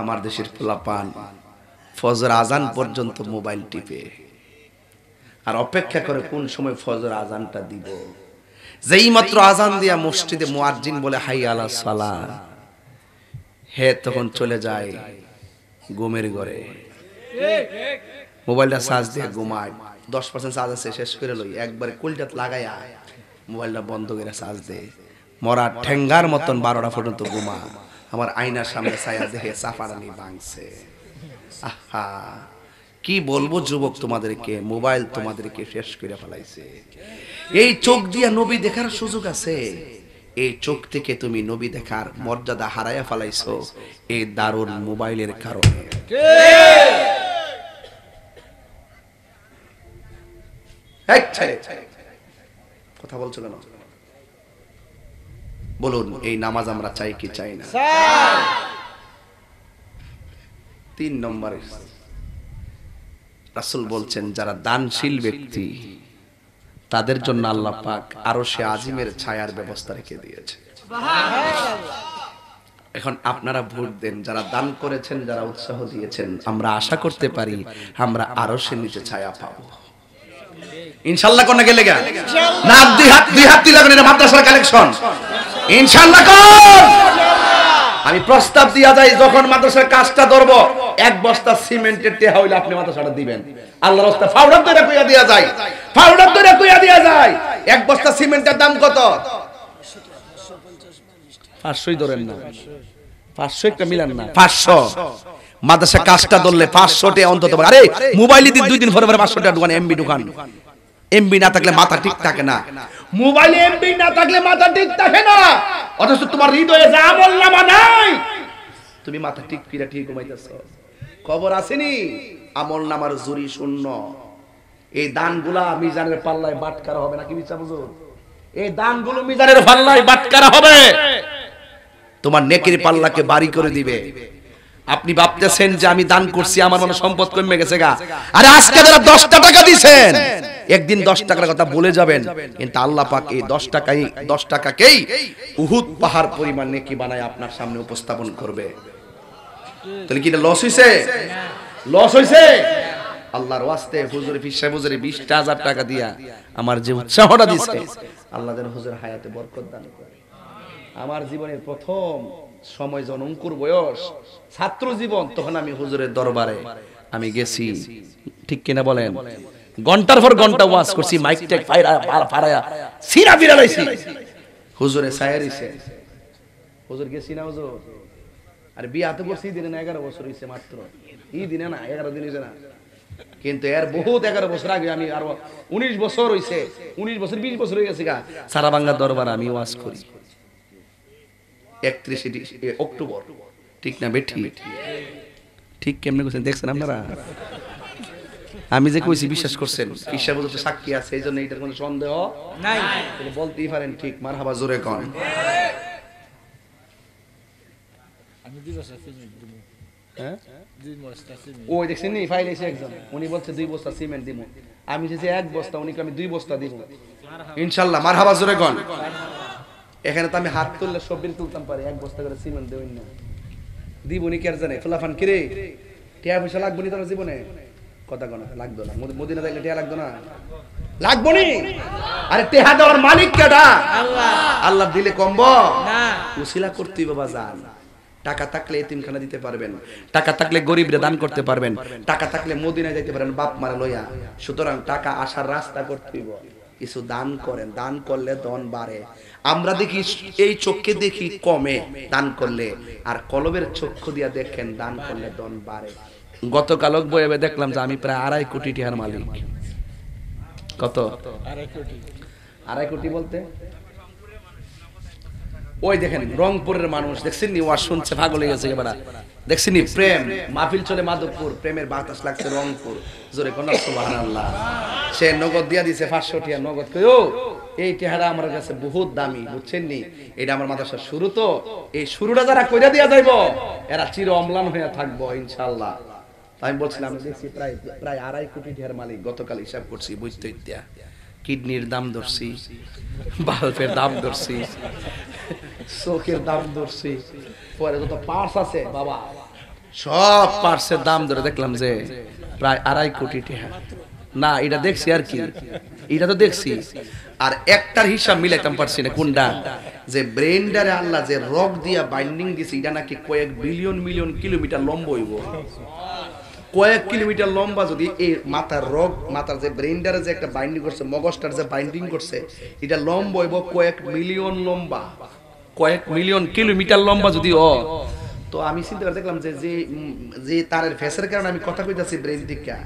আমার দেশের পোলাপান ফজর আজান পর্যন্ত মোবাইল টিপে আর অপেক্ষা করে কোন সময় ফজর আজানটা দিব। যেই মাত্র আজান দিয়া মসজিদে মুয়াজ্জিন বলে হাইয়া আলা সালাহ, হে তখন চলে যায় ঘুমের ঘরে, মোবাইলটা চার্জ দিয়ে ঘুমায়। 10% চার্জ আছে, শেষ করে লই, একবারে কুলটাত লাগাইয়া মোবাইলটা বন্ধ করে চার্জ দে, মরা ঠেঙ্গার মতন 12টা পর্যন্ত ঘুমা। আমার আয়নার সামনে ছায়া দেখে চাপাড়ানি ভাঙছে। আহা, কি বলবো যুবক তোমাদেরকে, মোবাইল তোমাদেরকে শেষ করে ফেলাইছে। এই চোখ দিয়া নবী দেখার সুযোগ আছে, এই চোখ থেকে তুমি নবী দেখার মর্যাদা হারাইয়া ফেলাইছো এই দারুণ মোবাইলের কারণে। কথা বলছো কেন? বলুন, এই নামাজ আমরা চাই কি চাই না? 3 নম্বরে রাসূল বলছেন, যারা দানশীল ব্যক্তি তাদের জন্য আল্লাহ পাক আরশে আজিমের ছায়ার ব্যবস্থা রেখে দিয়েছে। এখন আপনারা ভোট দেন, যারা দান করেছেন, যারা উৎসাহ দিয়েছেন, আমরা আশা করতে পারি আমরা আরশের নিচে ছায়া পাবো ইনশাআল্লাহ। কোন গেলে গা না, দুই হাত দিলাম না, মাদ্রাসার কালেকশন ইনশাআল্লাহ কোন। আমি প্রস্তাব দিয়া যাই, যখন মাদ্রাসার কাজটা ধরব, 1 বস্তা সিমেন্টের টেহা হইলে আপনি মাদ্রাসাটা দিবেন। আল্লাহর রাস্তায় ফাউডার ধরে কইয়া দিয়া যায়, ফাউডার ধরে কইয়া দিয়া যায়। 1 বস্তা সিমেন্টের দাম কত? 500ই ধরেন না, 500 একটা মিলান না, 500। মাদ্রাসা কাজটা ধরলে 500 টাকা অন্তত। আরে মোবাইলে 2 দিন পরে 500 টাকা দোকান, এমবি দোকান। এমবি না থাকলে মাথা ঠিক থাকে না, মোবাইলে এমবি না থাকলে মাথা ঠিক থাকে না। অথচ তোমার হৃদয়ে যা আমল নামা নাই, তুমি মাথা ঠিক ফিরা ঠিক ঘুমাইতেছো। খবর আসেনি আমল নামার জুরি শূন্য। এই দানগুলা মিজানের পাল্লায় বাটকারা হবে নাকি বিচার হুজুর? এই দানগুলো মিজানের পাল্লায় বাটকারা হবে, তোমার নেকির পাল্লাকে বাড়ি করে দিবে। আপনি ভাবতেছেন যে আমি দান করছি, আমার মনে সম্পদ কমে গেছে গা। আরে আজকে যারা 10 টাকা দিবেন, একদিন 10 টাকার কথা বলে যাবেন, কিন্তু আল্লাহ পাক এই 10 টাকাকেই উহুদ পাহাড় পরিমাণ নেকি বানায় আপনার সামনে উপস্থাপন করবে। তাহলে কি এটা লস হইছে? লস হইছে? আল্লাহর ওয়াস্তে হুজুর পীর সাহেব হুজুরে 20,000 টাকা দিয়া আমার যে উৎসাহটা দিছে, আল্লাহ যেন হুজুর হায়াতে বরকত দান করে। আমার জীবনের প্রথম সময় যখন অঙ্কুর বয়স, ছাত্র জীবন, তখন আমি হুজুরের দরবারে আমি গেছি, ঠিক কিনা বলেন? ঘন্টার পর ঘন্টা ওয়াজ করছি, মাইক টেক ফাড়ায়া সিরা বিড়ালাইছি, হুজুরে ছায়ারিছে। হুজুর গেছি না হুজুর? আর বিয়াতে বসে দিনে না, 11 বছর হইছে মাত্র। এই দিনে না, 11 দিন হইছে না, কিন্তু এর বহুত 11 বছর আগে আমি আরো 19 বছর হইছে, 19 বছর 20 বছর হয়ে গেছে গা, সারা বাংলা দরবার আমি ওয়াজ করি। 31 অক্টোবর, ঠিক না বেঠি? ঠিক কেমনে কইছেন দেখছেন আপনারা? আমি যে কইছি বিশ্বাস করছেন? ঈশা বলতে সাক্ষী আছে, এইজন্য এটার কোনো সন্দেহ নাই, বলতেই পারেন ঠিক। মারহাবা, জোরে কোন। আমি 2 বস্তা সিমেন্ট দিব। হ্যাঁ, 2 বস্তা সিমেন্ট। ওই দেখছেন নি ফাইল এসে একজন, উনি বলছে 2 বস্তা সিমেন্ট দিব। আমি যে 1 বস্তা, উনি আমি 2 বস্তা দিব ইনশাআল্লাহ। মারহাবা, জোরে কোন। এখানে তো আমি হাত তুললে সববিল তুলতাম পারি, 1 বস্তা করে সিমেন্ট দেবেন না, দিবনি কে আর জানে? ফুলাফান কিরে, টিয়া পয়সা লাগবে নি তোর জীবনে? কথা কোন লাগবে না, মদিনা যাইলে টিয়া লাগবে না? লাগবে নি? আরে টিয়া দেওয়ার মালিক কেডা? আল্লাহ। আল্লাহ দিলে কমব না, উসিলা করতেই বাবা জান। টাকা থাকলে এতিমখানা দিতে পারবেন, টাকা থাকলে গরিবরে দান করতে পারবেন, টাকা থাকলে মদিনায় যাইতে পারেন বাপ মারা লইয়া। সুতরাং টাকা আসার রাস্তা করতে হইব, কিছু দান করেন, দান করলে ধন বাড়ে। আমরা দেখি এই চোখে দেখি কমে দান করলে, আর কলবের চক্ষু দিয়া দেখেন দান করলে ধন বাড়ে। গতকাল বইয়ে দেখলাম যে আমি প্রায় 2.5 কোটি টাকার মালিক। কত? 2.5 কোটি। 2.5 কোটি বলতে ওই দেখেন রংপুরের মানুষ দেখছেন নি, ওয়াজ শুনছে পাগল হয়ে গেছে এবারে। দেখছেন নি প্রেম মাহফিল চলে মাধবপুর, প্রেমের বাতাস লাগছে রংপুর, জোরে কোন সুবহানাল্লাহ। সে নগদ দিয়া দিছে 500 টাকা নগদ, কইও এই টাকাটা আমার কাছে বহুত দামি, বুঝছেন নি? এটা আমার মাদ্রাসার শুরু, তো এই শুরুটা যারা কইরা দিয়া যাইবো এরা চির অম্লান হয়ে থাকবো ইনশাআল্লাহ। আমি বলছিলাম দেখছি প্রায় 2.5 কোটি টাকার মালিক। গতকাল হিসাব করছি, বুঝতে ইত্যা কিডনির দাম ধরছি, বাল্বের দাম ধরছি, চোখের দাম ধরছি, পরে যত পার্স আছে বাবা সব পার্টসের দাম ধরে দেখলাম যে প্রায় 2.5 কোটি টাকা। না এটা দেখছি আর কি, এটা তো দেখছি, আর একটার হিসাব মিলাইতাম পারছি না কোনটা, যে ব্রেন্ডারে আল্লাহ যে রক দিয়া বাইন্ডিং দিছে এটা নাকি কয়েক বিলিয়ন মিলিয়ন কিলোমিটার লম্বা হইব। কয়েক কিলোমিটার লম্বা যদি এই মাথার রক, মাথার যে ব্রেন্ডারে যে একটা বাইন্ডিং করছে, মগজটার যে বাইন্ডিং করছে, এটা লম্বা হইব কয়েক মিলিয়ন লম্বা, কয়েক মিলিয়ন কিলোমিটার লম্বা যদি তো আমি চিন্তা করে দেখলাম যে যে তারের ফেসের কারণে আমি কথা কইতাছি ব্রেন দিকা,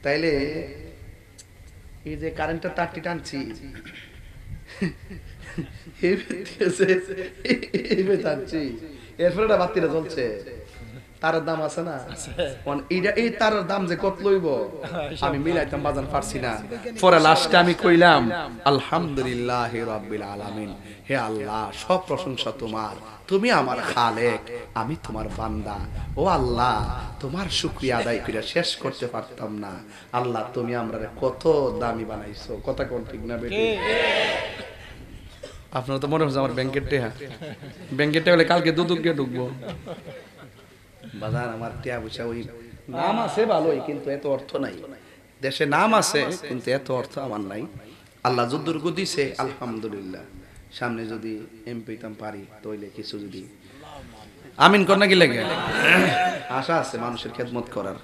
তাইলে এই যে কারেন্টের তারটি টানছি এরপরে বাতিটা জ্বলছে, তারের দাম আছে না, এই তারের দাম যে কত লইব আমি মিলাইতাম বাজান পারছি না। পরে লাস্টে আমি কইলাম আলহামদুলিল্লাহি রাব্বিল আলামিন, হে আল্লাহ সব প্রশংসা তোমার, তুমি আমার খালেক, আমি তোমার বান্দা। ও আল্লাহ তোমার শুকরিয়া আদায় করে শেষ করতে পারতাম না। আল্লাহ তুমি আমরারে কত দামি বানাইছো, কথা কোন ঠিক না বেটি? আপনার তো মনে হচ্ছে আমার ব্যাংকের টেহা, ব্যাংকের টেহা হলে কালকে দুদুক গিয়ে ঢুকবো বাজার। আমার টেহা পয়সা ওই নাম আছে ভালোই, কিন্তু এত অর্থ নাই। দেশে নাম আছে কিন্তু এত অর্থ আমার নাই। আল্লাহ যদ্দুরকু দিছে আলহামদুলিল্লাহ। সামনে যদি এমপি হইতাম পারি তইলে কিছু যদি আমিন কর না কি লাগে, আশা আছে মানুষের খেদমত করার।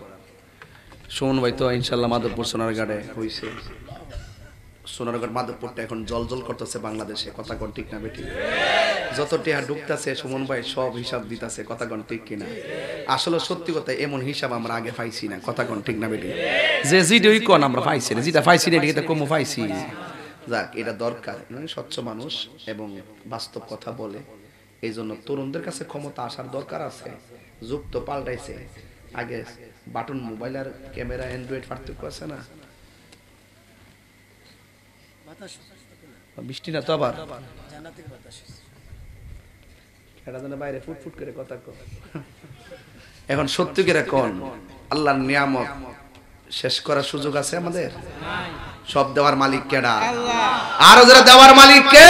শোন ভাই তো ইনশাল্লাহ মাধবপুর সোনারগাঁড়ে হইছে, সোনারগাঁও মাধবপুরটা এখন জল জল করতেছে বাংলাদেশে, কথা কোন ঠিক না বেটি? যত টেহা ঢুকতেছে সুমন ভাই সব হিসাব দিতেছে, কথা কোন ঠিক কিনা? আসলে সত্যি কথা এমন হিসাব আমরা আগে পাইছি না, কথা কোন ঠিক না বেটি? যে জিডই কোন আমরা পাইছি না, যেটা পাইছি না এটা কম পাইছি। যাক এটা দরকার, স্বচ্ছ মানুষ এবং বাস্তব কথা বলে, এই জন্য তরুণদের কাছে ক্ষমতা আসার দরকার আছে। যুগ তো পাল্টাইছে, আগে বাটন মোবাইল আর ক্যামেরা অ্যান্ড্রয়েড পার্থক্য আছে না? বৃষ্টি না তো আবার বাইরে ফুটফুট করে কথা কর। এখন সত্যি করে কোন আল্লাহর নিয়ামত শেষ করার সুযোগ আছে আমাদের? সব দেওয়ার মালিক কেডা? আরো যারা দেওয়ার মালিক কে?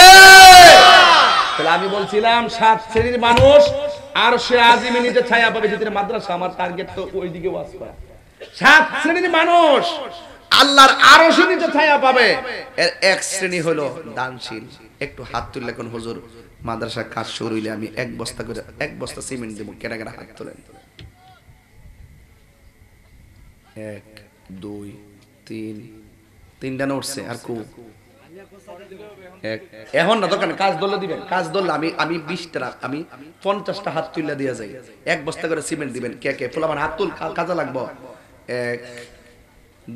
তাহলে আমি বলছিলাম 7 শ্রেণীর মানুষ আর সে আজিমে নিচে ছায়া পাবে, যেটা মাদ্রাসা আমার টার্গেট তো ওইদিকে ওয়াজ করা। 7 শ্রেণীর মানুষ আল্লাহর আরশের নিচে ছায়া পাবে। এর এক শ্রেণী হলো দানশীল। একটু হাত তুললে কোন হুজুর মাদ্রাসার কাজ শুরু হইলে আমি 1 বস্তা করে 1 বস্তা সিমেন্ট দেব, কেডা কেডা হাত তোলেন? 1 2 3 তিনটা উঠছে আর কো এখন না দোকানে কাজ ধরলে দিবেন, কাজ ধরলে আমি 20টা আমি 50টা হাত তুললে দিয়া যাই, 1 বস্তা করে সিমেন্ট দিবেন। কে কে ফুল আমার হাত তুল, কাজে লাগবো। 1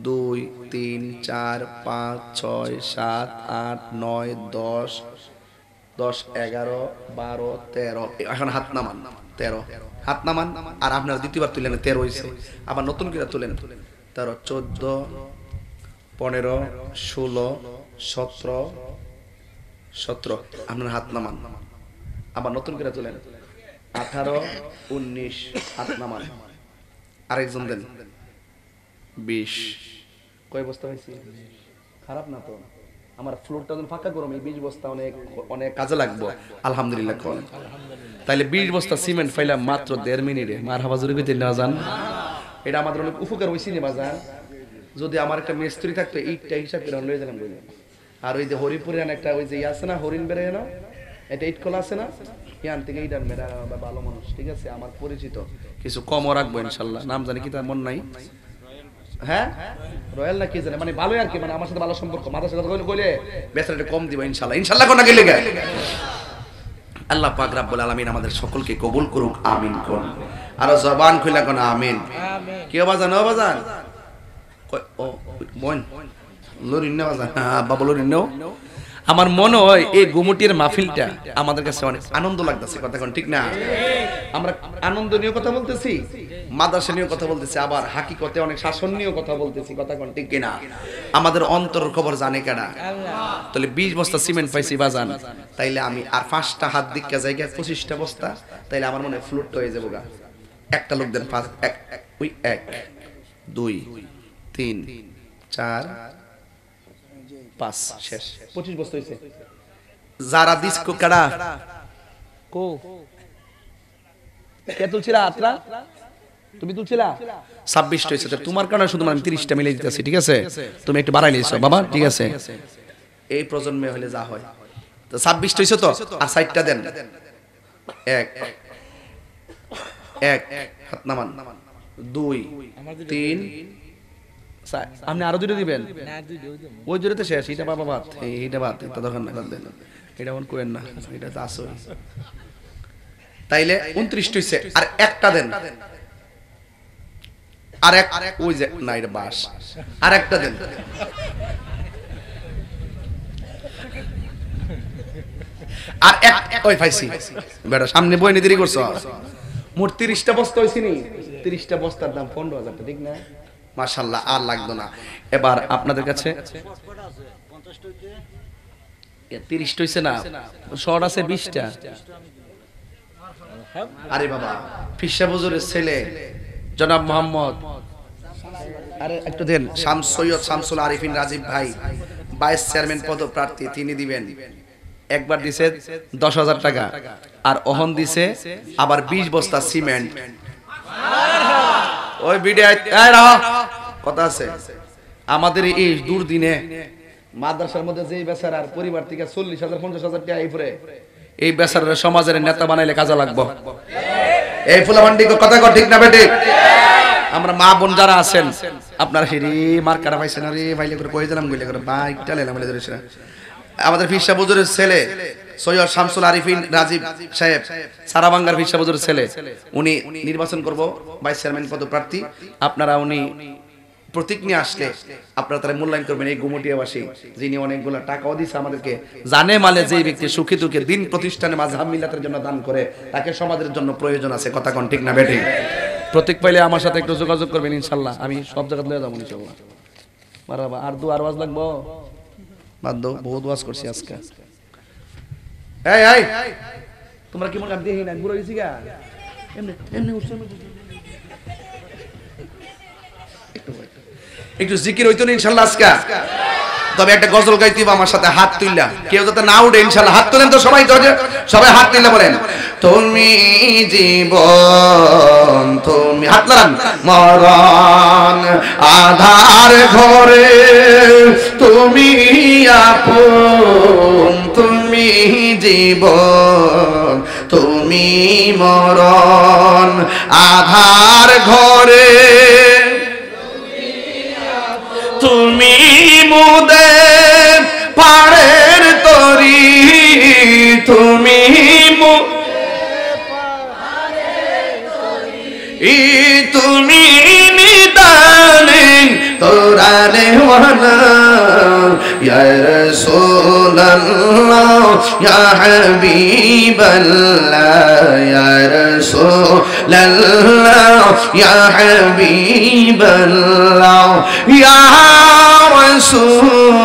2 3 4 5 6 7 8 9 10 10 11 12 13 এখন হাত নামান 13 হাত নামান। আর আপনারা দ্বিতীয়বার তুলেন 13 হইছে, আবার নতুন করে তুলেন 13 14 15 16 17 17 আপনার হাত নামান, আবার নতুন করে তুলেন 18 19 হাত নামান, আরেকজন দেন 20। কয় বস্তা হয়েছে? খারাপ না তো, আমার ফ্লোরটা যখন ফাঁকা করো এই 20 বস্তা অনেক অনেক কাজে লাগবো। আলহামদুলিল্লাহ কোন তাইলে 20 বস্তা সিমেন্ট ফাইলাম মাত্র 1.5 মিনিটে। মারহাবা জোরে কইতে না জান, এটা আমাদের অনেক উপকার হইছে নি বাজার। যদি আমার একটা মিস্ত্রি থাকতো এইটা হিসাব করে লয়ে যেতাম বলে। আর ওই যে হরিপুরে একটা ওই যে আছে না হরিণ বেড়ে না, এটা ইট কলা আছে না, ইয়ান থেকে এইটার মেরা ভালো মানুষ, ঠিক আছে আমার পরিচিত, কিছু কমও রাখবো ইনশাল্লাহ। নাম জানি কি তার মন নাই, হ্যাঁ রয়্যাল না কি জানে, মানে ভালোই আর কি, মানে আমার সাথে ভালো সম্পর্ক, মাথার সাথে কইলে বেচারাটা কম দিব ইনশাল্লাহ। ইনশাল্লাহ কোন গেলে গে আল্লাহ পাক রব্বুল আলামিন আমাদের সকলকে কবুল করুক, আমিন কোন। আর জবান খুলে কোন আমিন। কি বাজান ও বাজান ও বোন লরিন না বাজান, বাবা লরিন নাও। আমার মনে হয় এই গুমুটির মাহফিলটা আমাদের কাছে অনেক আনন্দ লাগতেছে, কথা কোন ঠিক না? আমরা আনন্দ নিয়ে কথা বলতেছি, মাদ্রাসা নিয়ে কথা বলতেছি, আবার হাকিকতে অনেক শাসন নিয়ে কথা বলতেছি, কথা কোন ঠিক কিনা? আমাদের অন্তরের খবর জানে কেডা? তাহলে 20 বস্তা সিমেন্ট পাইছি বাজান, তাইলে আমি আর 5টা হাত দিকে জায়গায় 25টা বস্তা, তাইলে আমার মনে হয় ফ্লুট হয়ে যাবো গা। একটা লোক দেন 5 ওই 1 2 3 4 5 শেষ 25 বস্তা হইছে। যারা দিসকো কাড়া কো কে তুলছিলা আত্রা তুমি তুলছিলা 26টা হইছে, তোমার কারণে শুধু আমি 30টা মিলাই দিতেছি, ঠিক আছে? তুমি একটু বাড়াই নিছো বাবা, ঠিক আছে? এই প্রজন্মে হলে যা হয়। তো 26টা হইছে তো, আর 60টা দেন। এক এক হাত নামান, 2 3 4, আপনি আরো দুটো দিবেন? ওই জোরেতে শেষ, এটা বাবা বাদ, এইটা বাদ, এটা দরকার না, বাদ দেন, এটা মন করেন না, এটা তো আসল। তাইলে 29টা হইছে, আর একটা দেন, আর এক, ওই যে না, এটা বাস, আর একটা দেন। আর এক, ওই পাইছি বেটা, সামনে বই নিয়ে দেরি করছো। মোট 30টা বস্তা হইছে নি, 30টা বস্তার দাম 15,000 টাকা, ঠিক না? মাশাআল্লাহ, আর লাগতো না। এবার আপনাদের কাছে 30টা হইছে না, শর্ট আছে 20টা। আরে বাবা, ফিরসা হুজুরের ছেলে জনাব মোহাম্মদ, আরে একটু দেন, সৈয়দ শামসুল আরিফিন রাজীব ভাই, ভাইস চেয়ারম্যান পদপ্রার্থী, তিনি দিবেন। একবার দিছে 10,000 টাকা, আর অহন দিছে আবার 20 বস্তা সিমেন্ট। ওই ভিডিও কথা আছে আমাদের এই দুর্দিনে মাদ্রাসার মধ্যে যেই বেচারার পরিবার থেকে 40,000 50,000 টাকা এই পরে, এই বেচারার সমাজের নেতা বানাইলে কাজে লাগবো। এই ফুলামান্ডি কথা কর, ঠিক না বেটি? আমরা মা বোন যারা আছেন, আপনারা হেরি মার কাটা পাইছেন, আরে ভাইলে করে কই দিলাম, গইলে করে বাইকটা লেলাম বলে ধরেছে। আমাদের ফিরসা হুজুরের ছেলে সৈয়দ শামসুল আরিফিন রাজীব সাহেব, সারাবাঙ্গার ফিরসা হুজুরের ছেলে, উনি নির্বাচন করব ভাইস চেয়ারম্যান পদপ্রার্থী। আপনারা উনি প্রতীক নিয়ে আসলে আপনারা তারা মূল্যায়ন করবেন। এই গুমটিয়াবাসী যিনি অনেকগুলো টাকাও দিয়েছে আমাদেরকে, জানে মালে যেই ব্যক্তি সুখী দুঃখে দিন প্রতিষ্ঠানে মাযহাব মিলাতের জন্য দান করে, তাকে সমাজের জন্য প্রয়োজন আছে, কথা কোন ঠিক না বেঠিক? প্রতীক পাইলে আমার সাথে একটু যোগাযোগ করবেন, ইনশাআল্লাহ আমি সব জায়গায় লয়ে যাবো ইনশাআল্লাহ। মারহাবা। আর দু আর ওয়াজ লাগবো, বাদ দাও, বহুত ওয়াজ করছি আজকে। এই এই তোমরা কি মনে কাট দিয়ে না গুলো গেছি গা, এমনি এমনি উঠছে, একটু জিকির হইতো না ইনশাআল্লাহ আজকে। তবে একটা গজল গাইতে হবে আমার সাথে, হাত তুললা, কেউ যাতে না উঠে ইনশাআল্লাহ। হাত তুলেন তো সবাই, সবাই হাত তুললে বলেন, তুমি জীবন তুমি, হাত লাগান, মরণ আধার ঘরে তুমি আপন, তুমি জীবন তুমি মরণ আধার ঘরে, তুমি মুদের পাড়ের তরি, তুমি তুমি নিদানে তোরালে ওয়ালা, ইয়া রাসূলুল্লাহ ইয়া হাবিবাল্লাহ, ইয়া রাসূলুল্লাহ ইয়া হাবিবাল্লাহ, ইয়া রাসূলুল্লাহ